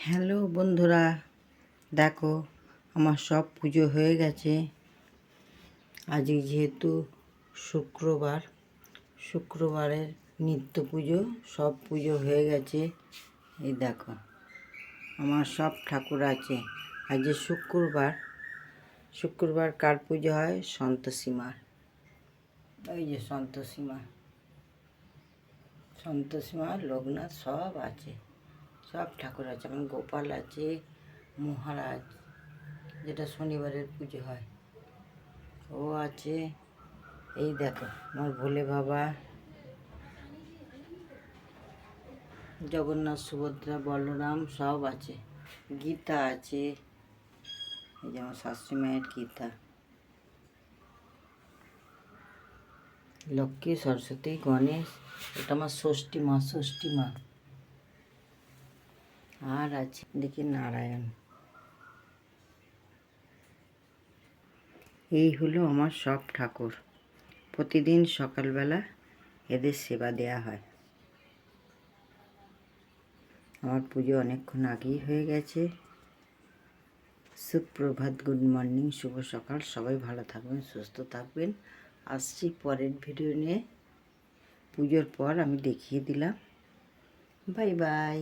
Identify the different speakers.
Speaker 1: Hello বন্ধুরা, দেখো আমার সব পুজো হয়ে গেছে। আজকে যেহেতু শুক্রবারের নিত্য পুজো, সব পুজো হয়ে গেছে। এই দেখো আমার সব ঠাকুর আছে। আজ যে শুক্রবার কার পুজো হয়? সন্তোষী মার। ওই যে সন্তোষী মা, লোকনাথ সব আছে, সব ঠাকুর আছে। আমার গোপাল আছে, মহারাজ যেটা শনিবারের পুজো হয় ও আছে। এই দেখো আমার ভোলে বাবা, জগন্নাথ, সুভদ্রা, বলরাম সব আছে। গীতা আছে, এই যে আমার শাশুড়ি মায়ের গীতা। লক্ষ্মী, সরস্বতী, গণেশ, এটা আমার ষষ্ঠী মা। আর আছে দেখি নারায়ণ। এই হলো আমার সব ঠাকুর। প্রতিদিন সকালবেলা এদের সেবা দেয়া হয়। আমার পুজো অনেকক্ষণ আগেই হয়ে গেছে। সুপ্রভাত, গুড মর্নিং, শুভ সকাল। সবাই ভালো থাকবেন, সুস্থ থাকবেন। আসছি পরের ভিডিও নিয়ে। পুজোর পর আমি দেখিয়ে দিলাম। Bye bye.